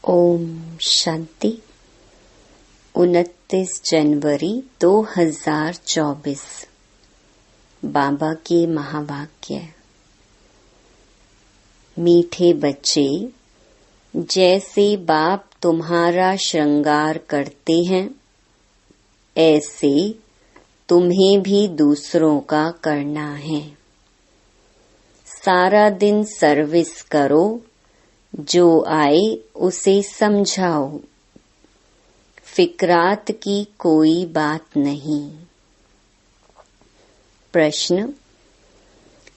ओम शांति। 29 जनवरी 2024 बाबा के महावाक्य। मीठे बच्चे, जैसे बाप तुम्हारा श्रृंगार करते हैं, ऐसे तुम्हें भी दूसरों का करना है। सारा दिन सर्विस करो, जो आए उसे समझाओ। फिक्रात की कोई बात नहीं। प्रश्न: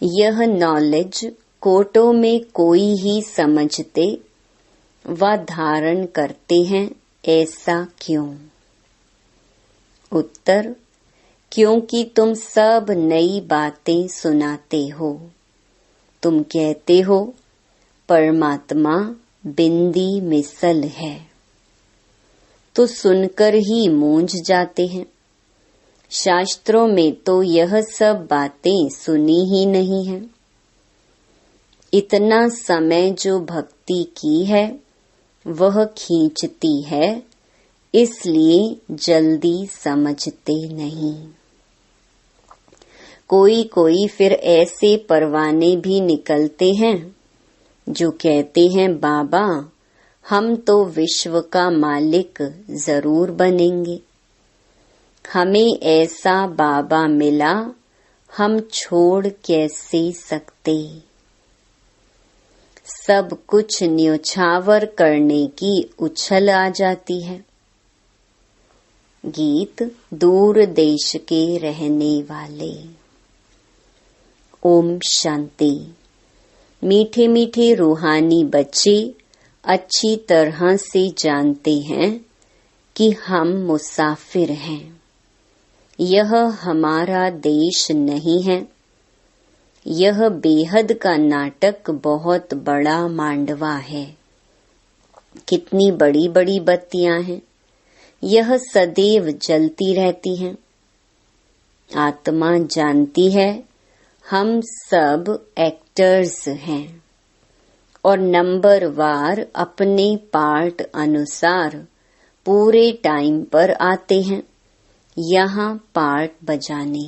यह नॉलेज कोटों में कोई ही समझते व धारण करते हैं, ऐसा क्यों? उत्तर: क्योंकि तुम सब नई बातें सुनाते हो। तुम कहते हो परमात्मा बिंदी मिसल है, तो सुनकर ही मूंझ जाते हैं। शास्त्रों में तो यह सब बातें सुनी ही नहीं है। इतना समय जो भक्ति की है वह खींचती है, इसलिए जल्दी समझते नहीं। कोई कोई फिर ऐसे परवाने भी निकलते हैं जो कहते हैं बाबा हम तो विश्व का मालिक जरूर बनेंगे। हमें ऐसा बाबा मिला, हम छोड़ कैसे सकते। सब कुछ न्योछावर करने की उछल आ जाती है। गीत दूर देश के रहने वाले। ओम शांति। मीठे मीठे रूहानी बच्चे अच्छी तरह से जानते हैं कि हम मुसाफिर हैं। यह हमारा देश नहीं है। यह बेहद का नाटक बहुत बड़ा मांडवा है। कितनी बड़ी बड़ी बत्तियां हैं, यह सदैव जलती रहती हैं। आत्मा जानती है हम सब एक्टर्स हैं और नंबर वार अपने पार्ट अनुसार पूरे टाइम पर आते हैं यहाँ पार्ट बजाने।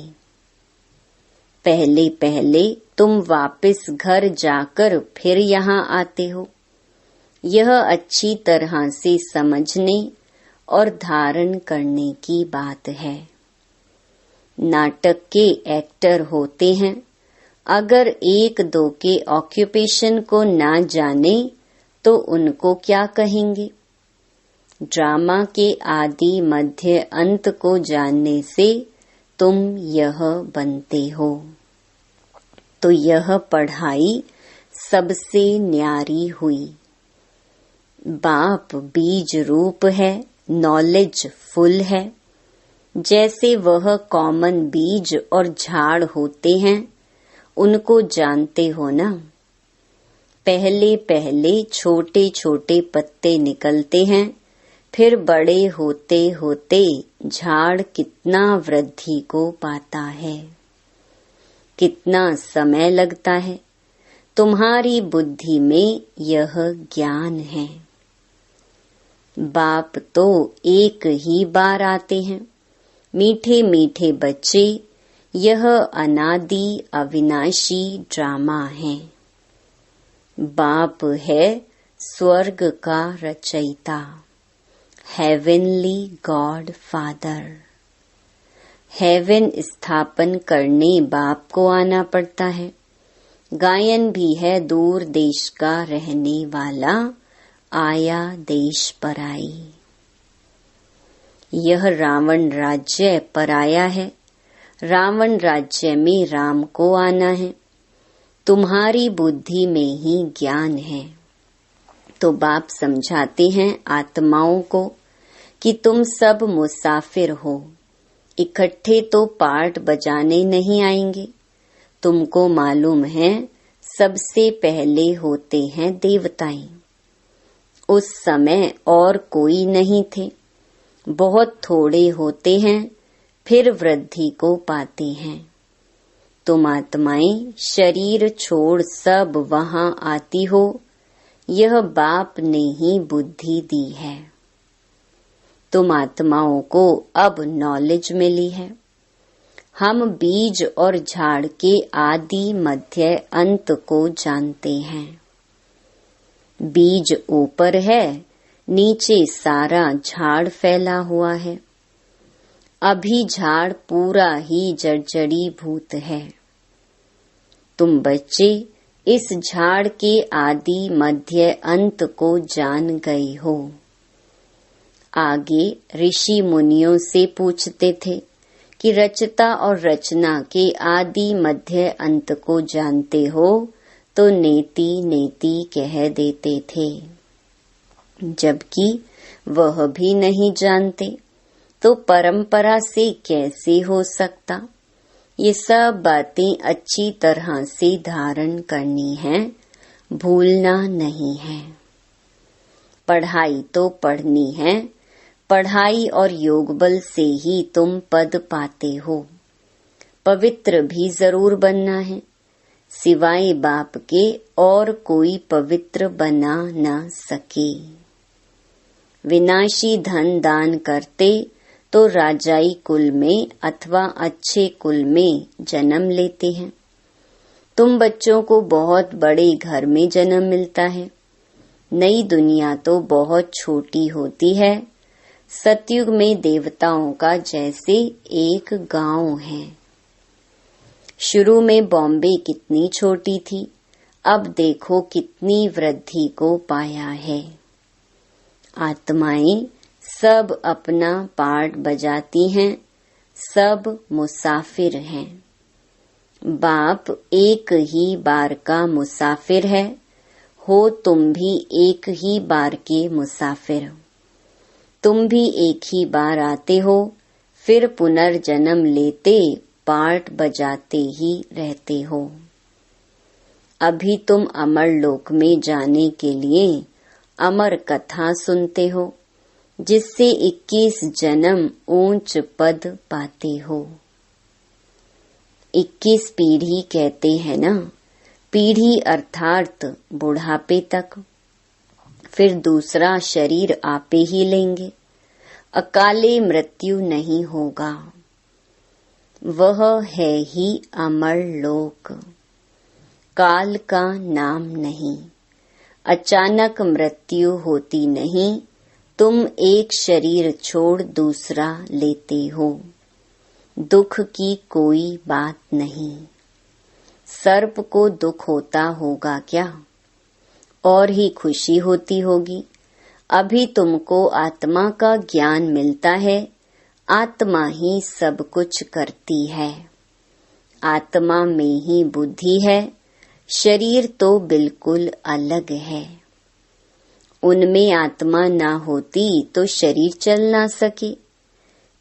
पहले पहले तुम वापस घर जाकर फिर यहाँ आते हो। यह अच्छी तरह से समझने और धारण करने की बात है। नाटक के एक्टर होते हैं, अगर एक दो के ऑक्यूपेशन को ना जाने तो उनको क्या कहेंगे। ड्रामा के आदि मध्य अंत को जानने से तुम यह बनते हो। तो यह पढ़ाई सबसे न्यारी हुई। बाप बीज रूप है, नॉलेज फुल है। जैसे वह कॉमन बीज और झाड़ होते हैं, उनको जानते हो ना। पहले पहले छोटे छोटे पत्ते निकलते हैं, फिर बड़े होते होते झाड़ कितना वृद्धि को पाता है। कितना समय लगता है। तुम्हारी बुद्धि में यह ज्ञान है। बाप तो एक ही बार आते हैं। मीठे मीठे बच्चे, यह अनादि अविनाशी ड्रामा है। बाप है स्वर्ग का रचयिता, हेवनली गॉड फादर। हेवन स्थापन करने बाप को आना पड़ता है। गायन भी है दूर देश का रहने वाला, आया देश पराई। यह रावण राज्य पराया है। रावण राज्य में राम को आना है। तुम्हारी बुद्धि में ही ज्ञान है। तो बाप समझाते हैं आत्माओं को कि तुम सब मुसाफिर हो। इकट्ठे तो पार्ट बजाने नहीं आएंगे। तुमको मालूम है सबसे पहले होते हैं देवताएं। उस समय और कोई नहीं थे। बहुत थोड़े होते हैं, फिर वृद्धि को पाते हैं। तुम आत्माएं शरीर छोड़ सब वहां आती हो यह बाप ने ही बुद्धि दी है। तुम आत्माओं को अब नॉलेज मिली है। हम बीज और झाड़ के आदि मध्य अंत को जानते हैं। बीज ऊपर है, नीचे सारा झाड़ फैला हुआ है। अभी झाड़ पूरा ही जर्जरीभूत है। तुम बच्चे इस झाड़ के आदि मध्य अंत को जान गए हो। आगे ऋषि मुनियों से पूछते थे कि रचता और रचना के आदि मध्य अंत को जानते हो, तो नेति नेति कह देते थे। जबकि वह भी नहीं जानते, तो परंपरा से कैसे हो सकता। ये सब बातें अच्छी तरह से धारण करनी है, भूलना नहीं है। पढ़ाई तो पढ़नी है, पढ़ाई और योग बल से ही तुम पद पाते हो। पवित्र भी जरूर बनना है, सिवाय बाप के और कोई पवित्र बना न सके। विनाशी धन दान करते तो राजाई कुल में अथवा अच्छे कुल में जन्म लेते हैं। तुम बच्चों को बहुत बड़े घर में जन्म मिलता है। नई दुनिया तो बहुत छोटी होती है। सतयुग में देवताओं का जैसे एक गांव है। शुरू में बॉम्बे कितनी छोटी थी, अब देखो कितनी वृद्धि को पाया है। आत्माएं सब अपना पार्ट बजाती हैं, सब मुसाफिर हैं। बाप एक ही बार का मुसाफिर है, हो तुम भी एक ही बार के मुसाफिर। तुम भी एक ही बार आते हो, फिर पुनर्जन्म लेते पार्ट बजाते ही रहते हो। अभी तुम अमर लोक में जाने के लिए अमर कथा सुनते हो, जिससे 21 जन्म ऊंच पद पाते हो। 21 पीढ़ी कहते हैं ना, पीढ़ी अर्थात बुढ़ापे तक। फिर दूसरा शरीर आपे ही लेंगे, अकाले मृत्यु नहीं होगा। वह है ही अमर लोक, काल का नाम नहीं। अचानक मृत्यु होती नहीं, तुम एक शरीर छोड़ दूसरा लेते हो। दुख की कोई बात नहीं। सर्प को दुख होता होगा क्या? और ही खुशी होती होगी। अभी तुमको आत्मा का ज्ञान मिलता है, आत्मा ही सब कुछ करती है। आत्मा में ही बुद्धि है, शरीर तो बिल्कुल अलग है। उनमें आत्मा ना होती तो शरीर चल ना सके।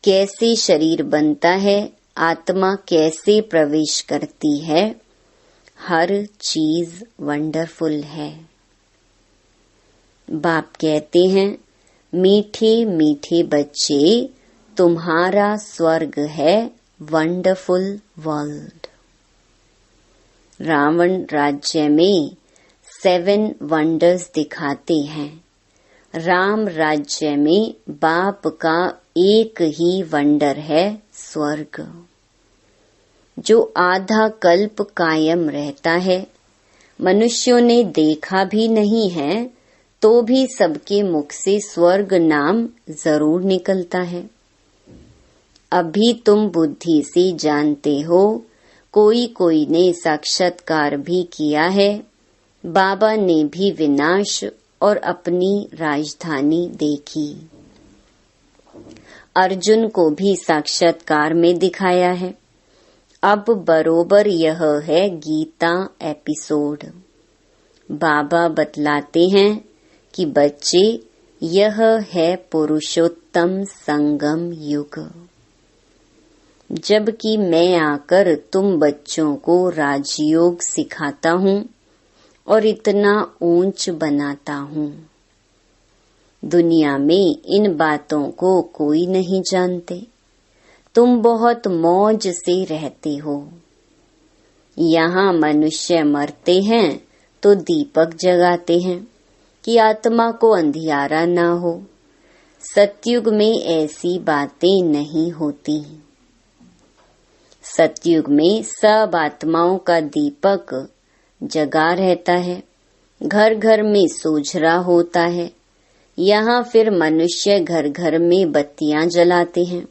कैसे शरीर बनता है, आत्मा कैसे प्रवेश करती है, हर चीज वंडरफुल है। बाप कहते हैं, मीठे मीठे बच्चे, तुम्हारा स्वर्ग है वंडरफुल वर्ल्ड। रावण राज्य में 7 वंडर्स दिखाते हैं। राम राज्य में बाप का एक ही वंडर है, स्वर्ग, जो आधा कल्प कायम रहता है। मनुष्यों ने देखा भी नहीं है, तो भी सबके मुख से स्वर्ग नाम जरूर निकलता है। अभी तुम बुद्धि से जानते हो, कोई कोई ने साक्षात्कार भी किया है। बाबा ने भी विनाश और अपनी राजधानी देखी। अर्जुन को भी साक्षात्कार में दिखाया है। अब बरोबर यह है गीता एपिसोड। बाबा बतलाते हैं कि बच्चे, यह है पुरुषोत्तम संगम युग। जबकि मैं आकर तुम बच्चों को राजयोग सिखाता हूँ और इतना ऊंच बनाता हूँ। दुनिया में इन बातों को कोई नहीं जानते। तुम बहुत मौज से रहते हो। यहाँ मनुष्य मरते हैं तो दीपक जगाते हैं, कि आत्मा को अंधियारा न हो। सतयुग में ऐसी बातें नहीं होती। सतयुग में सब आत्माओं का दीपक जगा रहता है, घर घर में सोझरा होता है। यहाँ फिर मनुष्य घर घर में बत्तियां जलाते हैं।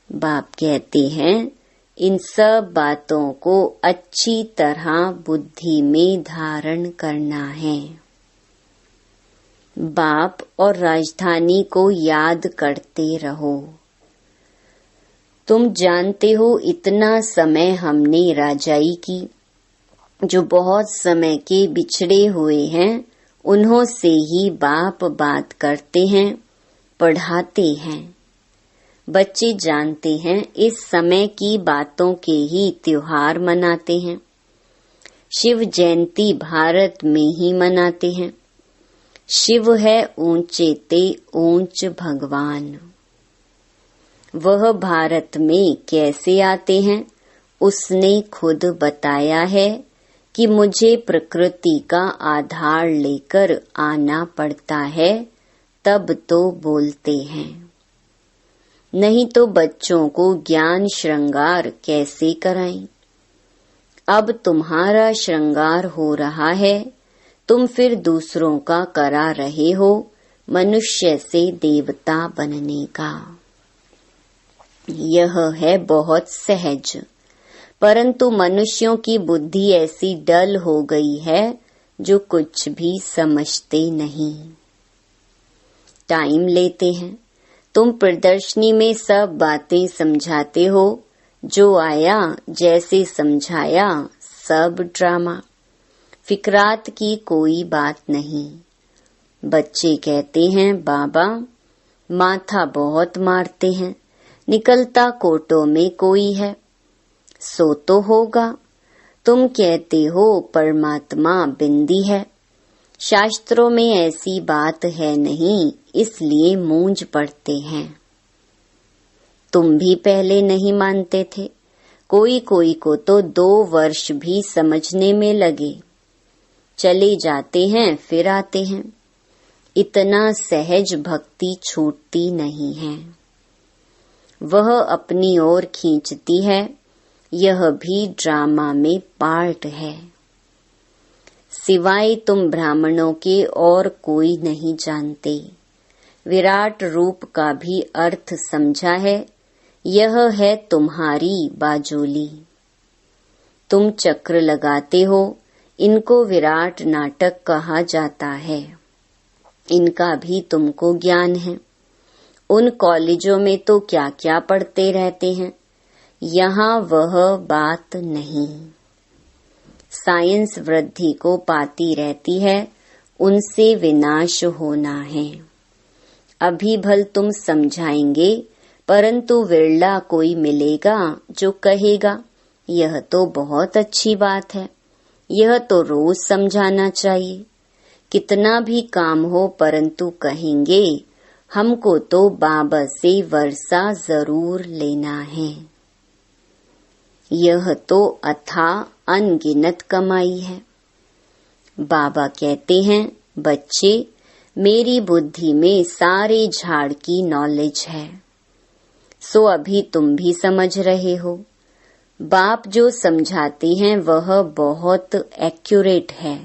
बाप कहते हैं इन सब बातों को अच्छी तरह बुद्धि में धारण करना है। बाप और राजधानी को याद करते रहो। तुम जानते हो इतना समय हमने राजाई की। जो बहुत समय के बिछड़े हुए हैं उन्हों से ही बाप बात करते हैं, पढ़ाते हैं। बच्चे जानते हैं इस समय की बातों के ही त्योहार मनाते हैं। शिव जयंती भारत में ही मनाते हैं। शिव है ऊंचे ते ऊंच भगवान। वह भारत में कैसे आते हैं उसने खुद बताया है कि मुझे प्रकृति का आधार लेकर आना पड़ता है, तब तो बोलते हैं। नहीं तो बच्चों को ज्ञान श्रृंगार कैसे कराएं। अब तुम्हारा श्रृंगार हो रहा है, तुम फिर दूसरों का करा रहे हो मनुष्य से देवता बनने का। यह है बहुत सहज, परंतु मनुष्यों की बुद्धि ऐसी डल हो गई है जो कुछ भी समझते नहीं। टाइम लेते हैं। तुम प्रदर्शनी में सब बातें समझाते हो, जो आया जैसे समझाया, सब ड्रामा। फिक्रात की कोई बात नहीं। बच्चे कहते हैं बाबा माथा बहुत मारते हैं, निकलता कोटों में कोई है। सो तो होगा। तुम कहते हो परमात्मा बिंदी है। शास्त्रों में ऐसी बात है नहीं, इसलिए मूंझ पड़ते हैं। तुम भी पहले नहीं मानते थे। कोई कोई को तो 2 वर्ष भी समझने में लगे। चले जाते हैं फिर आते हैं। इतना सहज भक्ति छूटती नहीं है। वह अपनी ओर खींचती है। यह भी ड्रामा में पार्ट है। सिवाय तुम ब्राह्मणों के और कोई नहीं जानते। विराट रूप का भी अर्थ समझा है। यह है तुम्हारी बाजोली। तुम चक्र लगाते हो, इनको विराट नाटक कहा जाता है। इनका भी तुमको ज्ञान है। उन कॉलेजों में तो क्या क्या पढ़ते रहते हैं, यहाँ वह बात नहीं। साइंस वृद्धि को पाती रहती है, उनसे विनाश होना है। अभी भल तुम समझाएंगे, परंतु विरला कोई मिलेगा जो कहेगा यह तो बहुत अच्छी बात है, यह तो रोज समझाना चाहिए। कितना भी काम हो परंतु कहेंगे हमको तो बाबा से वर्षा जरूर लेना है। यह तो अथाह अनगिनत कमाई है। बाबा कहते हैं बच्चे मेरी बुद्धि में सारे झाड़ की नॉलेज है। सो अभी तुम भी समझ रहे हो। बाप जो समझाते हैं वह बहुत एक्यूरेट है।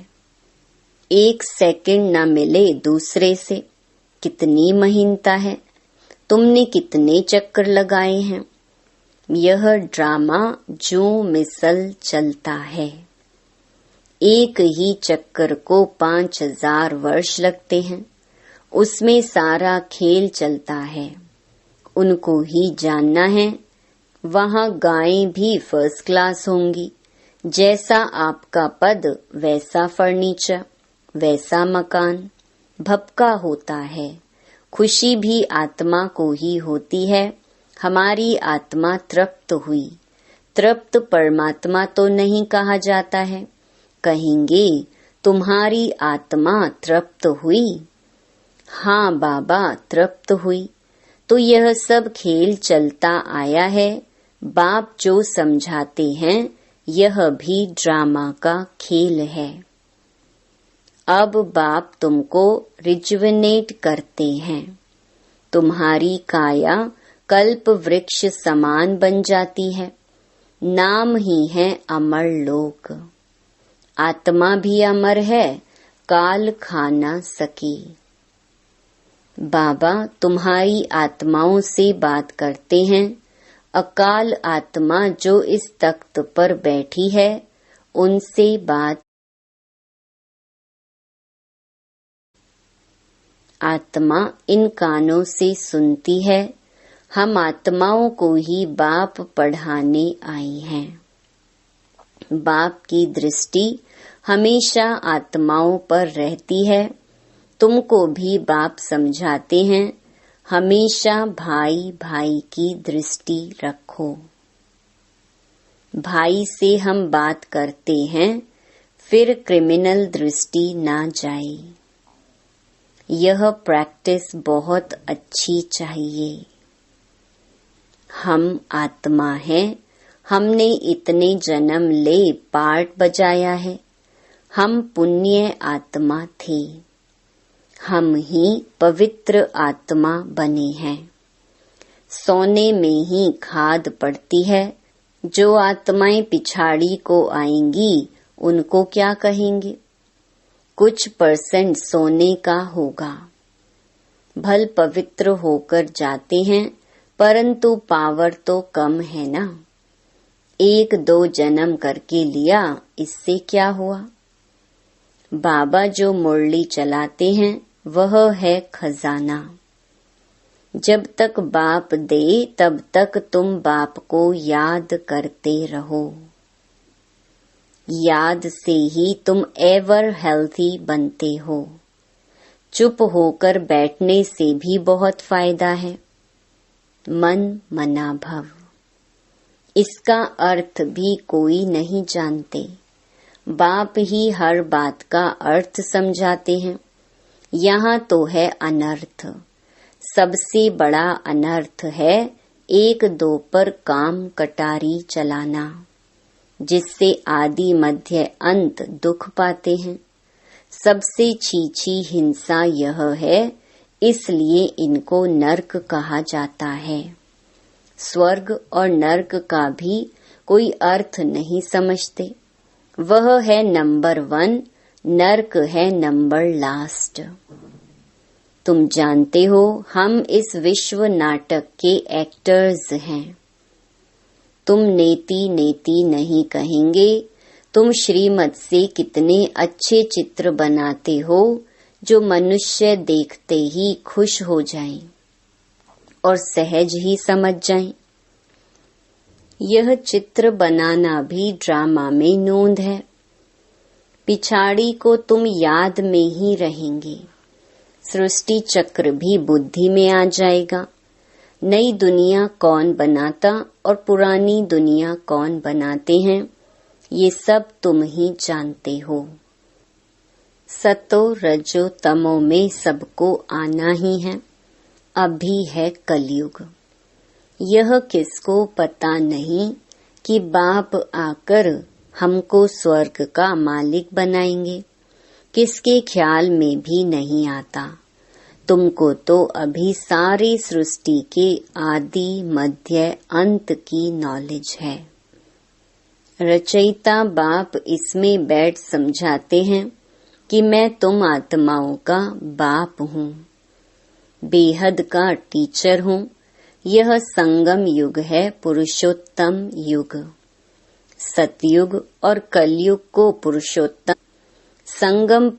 1 सेकंड न मिले दूसरे से। कितनी महीनता है। तुमने कितने चक्कर लगाए हैं। यह ड्रामा जो मिसल चलता है। एक ही चक्कर को 5000 वर्ष लगते हैं। उसमें सारा खेल चलता है। उनको ही जानना है। वहाँ गायें भी फर्स्ट क्लास होंगी। जैसा आपका पद वैसा फर्नीचर, वैसा मकान। भपका होता है। खुशी भी आत्मा को ही होती है। हमारी आत्मा तृप्त हुई। तृप्त परमात्मा तो नहीं कहा जाता है। कहेंगे तुम्हारी आत्मा तृप्त हुई। हाँ बाबा तृप्त हुई। तो यह सब खेल चलता आया है। बाप जो समझाते हैं यह भी ड्रामा का खेल है। अब बाप तुमको रिजुविनेट करते हैं। तुम्हारी काया कल्प वृक्ष समान बन जाती है। नाम ही है अमर लोक। आत्मा भी अमर है, काल खा न सकी। बाबा तुम्हारी आत्माओं से बात करते हैं। अकाल आत्मा जो इस तख्त पर बैठी है, उनसे बात। आत्मा इन कानों से सुनती है। हम आत्माओं को ही बाप पढ़ाने आई हैं। बाप की दृष्टि हमेशा आत्माओं पर रहती है। तुमको भी बाप समझाते हैं, हमेशा भाई भाई की दृष्टि रखो। भाई से हम बात करते हैं, फिर क्रिमिनल दृष्टि ना जाए। यह प्रैक्टिस बहुत अच्छी चाहिए। हम आत्मा हैं, हमने इतने जन्म ले पार्ट बजाया है। हम पुण्य आत्मा थे, हम ही पवित्र आत्मा बने हैं। सोने में ही खाद पड़ती है। जो आत्माएं पिछाड़ी को आएंगी, उनको क्या कहेंगे? कुछ % सोने का होगा। भल पवित्र होकर जाते हैं, परंतु पावर तो कम है ना। 1-2 जन्म करके लिया, इससे क्या हुआ? बाबा जो मुरली चलाते हैं, वह है खजाना। जब तक बाप दे, तब तक तुम बाप को याद करते रहो। याद से ही तुम एवर हेल्थी बनते हो। चुप होकर बैठने से भी बहुत फायदा है। मन मना भव, इसका अर्थ भी कोई नहीं जानते। बाप ही हर बात का अर्थ समझाते हैं। यहाँ तो है अनर्थ। सबसे बड़ा अनर्थ है 1-2 पर काम कटारी चलाना, जिससे आदि मध्य अंत दुख पाते हैं। सबसे छीछी हिंसा यह है, इसलिए इनको नर्क कहा जाता है। स्वर्ग और नर्क का भी कोई अर्थ नहीं समझते। वह है नंबर 1, नर्क है नंबर लास्ट। तुम जानते हो, हम इस विश्व नाटक के एक्टर्स हैं। तुम नेति नेति नहीं कहेंगे। तुम श्रीमत से कितने अच्छे चित्र बनाते हो, जो मनुष्य देखते ही खुश हो जाएं और सहज ही समझ जाएं। यह चित्र बनाना भी ड्रामा में नोंद है। पिछाड़ी को तुम याद में ही रहेंगे। सृष्टि चक्र भी बुद्धि में आ जाएगा। नई दुनिया कौन बनाता और पुरानी दुनिया कौन बनाते हैं, ये सब तुम ही जानते हो। सतो रजो तमो में सबको आना ही है। अभी है कलयुग। यह किसको पता नहीं कि बाप आकर हमको स्वर्ग का मालिक बनाएंगे। किसके ख्याल में भी नहीं आता। तुमको तो अभी सारी सृष्टि के आदि मध्य अंत की नॉलेज है। रचयिता बाप इसमें बैठ समझाते हैं कि मैं तुम आत्माओं का बाप हूँ, बेहद का टीचर हूँ। यह संगम युग है, पुरुषोत्तम युग। सतयुग और कलयुग को पुरुषोत्तम संगम।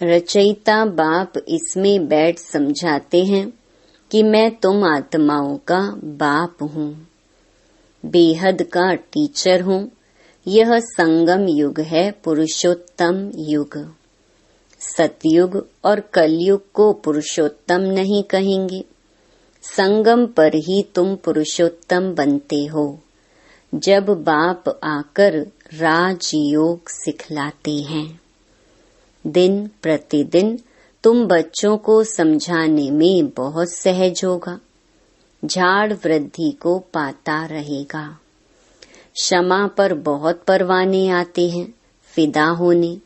रचयिता बाप इसमें बैठ समझाते हैं कि मैं तुम आत्माओं का बाप हूँ, बेहद का टीचर हूँ। यह संगम युग है, पुरुषोत्तम युग। सतयुग और कलयुग को पुरुषोत्तम नहीं कहेंगे। संगम पर ही तुम पुरुषोत्तम बनते हो, जब बाप आकर राजयोग सिखलाते हैं। दिन प्रतिदिन तुम बच्चों को समझाने में बहुत सहज होगा। झाड़ वृद्धि को पाता रहेगा। क्षमा पर बहुत परवाने आते हैं, फिदा होने।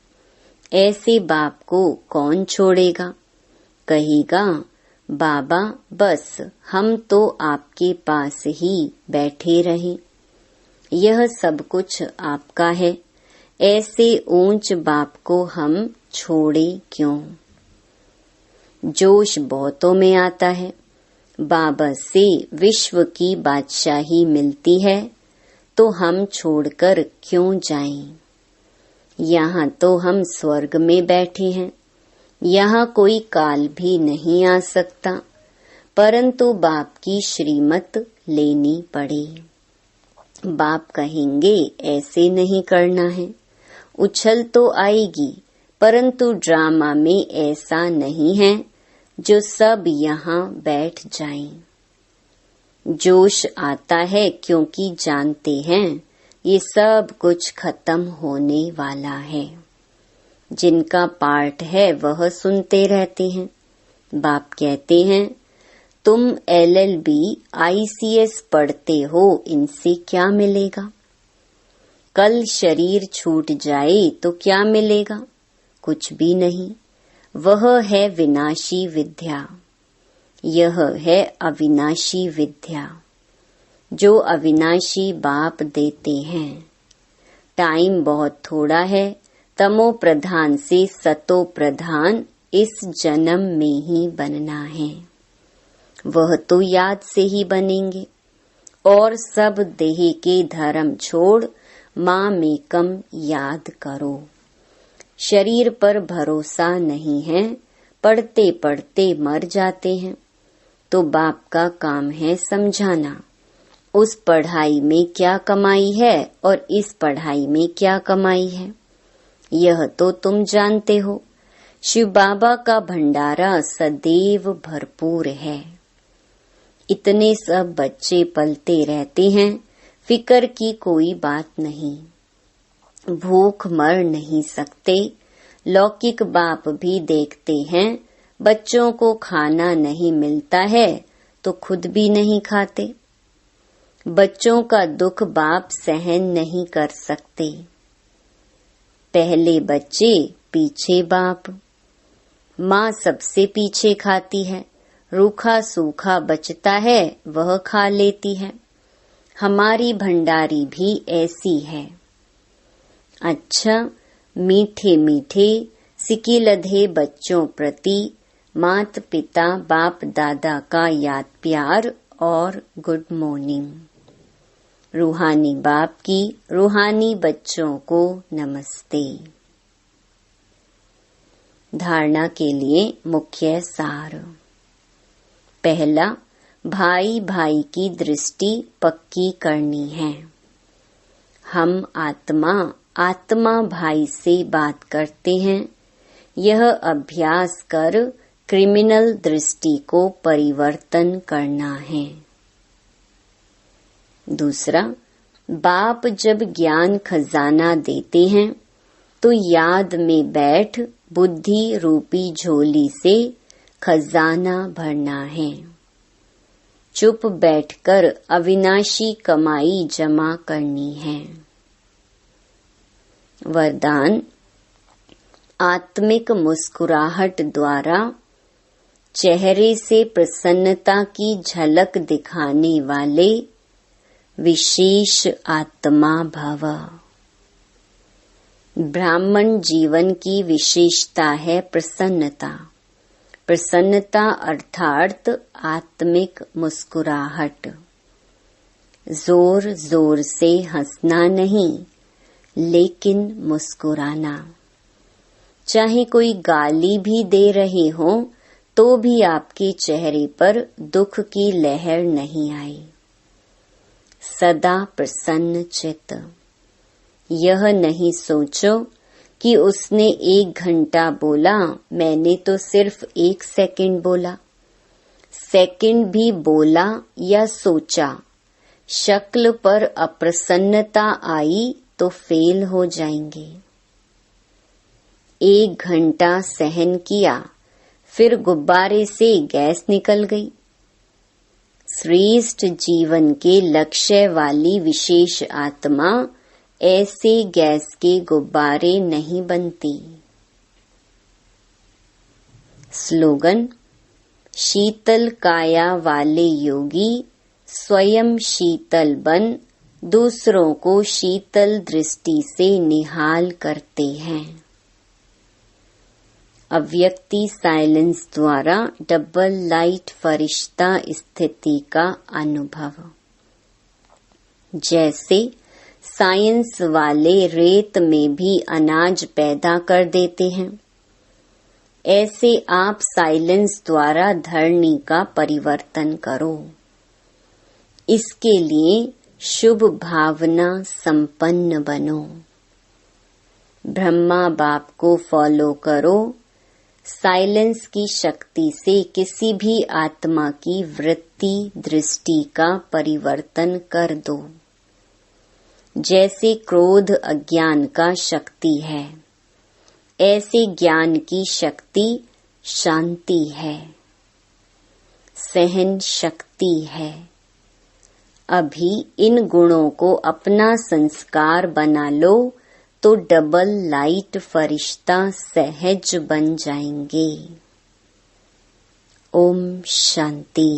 ऐसे बाप को कौन छोड़ेगा? कहेगा बाबा बस हम तो आपके पास ही बैठे रहें, यह सब कुछ आपका है। ऐसे ऊंच बाप को हम छोड़े क्यों? जोश बहुतों में आता है। बाबा से विश्व की बादशाही मिलती है तो हम छोड़कर क्यों जाएं? यहाँ तो हम स्वर्ग में बैठे हैं, यहाँ कोई काल भी नहीं आ सकता, परंतु बाप की श्रीमत लेनी पड़े। बाप कहेंगे ऐसे नहीं करना है। उछल तो आएगी, परंतु ड्रामा में ऐसा नहीं है जो सब यहाँ बैठ जाएं। जोश आता है क्योंकि जानते हैं ये सब कुछ खत्म होने वाला है। जिनका पार्ट है वह सुनते रहते हैं। बाप कहते हैं तुम LLB ICS पढ़ते हो, इनसे क्या मिलेगा? कल शरीर छूट जाए तो क्या मिलेगा? कुछ भी नहीं। वह है विनाशी विद्या, यह है अविनाशी विद्या जो अविनाशी बाप देते हैं। टाइम बहुत थोड़ा है। तमो प्रधान से सतो प्रधान इस जन्म में ही बनना है। वह तो याद से ही बनेंगे। और सब देह के धर्म छोड़ माँ में कम याद करो। शरीर पर भरोसा नहीं है, पढ़ते पढ़ते मर जाते हैं। तो बाप का काम है समझाना, उस पढ़ाई में क्या कमाई है और इस पढ़ाई में क्या कमाई है, यह तो तुम जानते हो। शिव बाबा का भंडारा सदैव भरपूर है। इतने सब बच्चे पलते रहते हैं, फिकर की कोई बात नहीं। भूख मर नहीं सकते। लौकिक बाप भी देखते हैं बच्चों को खाना नहीं मिलता है तो खुद भी नहीं खाते। बच्चों का दुख बाप सहन नहीं कर सकते। पहले बच्चे पीछे बाप। माँ सबसे पीछे खाती है, रूखा सूखा बचता है वह खा लेती है। हमारी भंडारी भी ऐसी है। अच्छा, मीठे मीठे सिकिलधे बच्चों प्रति मात पिता बाप दादा का याद प्यार और गुड मॉर्निंग। रूहानी बाप की रूहानी बच्चों को नमस्ते। धारणा के लिए मुख्य सार। पहला, भाई भाई की दृष्टि पक्की करनी है। हम आत्मा आत्मा भाई से बात करते हैं। यह अभ्यास कर क्रिमिनल दृष्टि को परिवर्तन करना है। दूसरा, बाप जब ज्ञान खजाना देते हैं तो याद में बैठ बुद्धि रूपी झोली से खजाना भरना है। चुप बैठकर अविनाशी कमाई जमा करनी है। वरदान, आत्मिक मुस्कुराहट द्वारा चेहरे से प्रसन्नता की झलक दिखाने वाले विशेष आत्मा भव। ब्राह्मण जीवन की विशेषता है प्रसन्नता। प्रसन्नता अर्थात आत्मिक मुस्कुराहट। जोर जोर से हंसना नहीं, लेकिन मुस्कुराना। चाहे कोई गाली भी दे रहे हो तो भी आपके चेहरे पर दुख की लहर नहीं आई। सदा प्रसन्न चित्त। यह नहीं सोचो कि उसने 1 घंटा बोला, मैंने तो सिर्फ 1 सेकंड बोला। सेकंड भी बोला या सोचा, शक्ल पर अप्रसन्नता आई तो फेल हो जाएंगे। 1 घंटा सहन किया, फिर गुब्बारे से गैस निकल गई। श्रेष्ठ जीवन के लक्ष्य वाली विशेष आत्मा ऐसे गैस के गुब्बारे नहीं बनते। स्लोगन: शीतल काया वाले योगी स्वयं शीतल बन दूसरों को शीतल दृष्टि से निहाल करते हैं। अव्यक्ति साइलेंस द्वारा डबल लाइट फरिश्ता स्थिति का अनुभव। जैसे साइंस वाले रेत में भी अनाज पैदा कर देते हैं, ऐसे आप साइलेंस द्वारा धरणी का परिवर्तन करो। इसके लिए शुभ भावना संपन्न बनो। ब्रह्मा बाप को फॉलो करो। साइलेंस की शक्ति से किसी भी आत्मा की वृत्ति दृष्टि का परिवर्तन कर दो। जैसे क्रोध अज्ञान का शक्ति है, ऐसे ज्ञान की शक्ति शांति है, सहन शक्ति है। अभी इन गुणों को अपना संस्कार बना लो तो डबल लाइट फरिश्ता सहज बन जाएंगे। ओम शांति।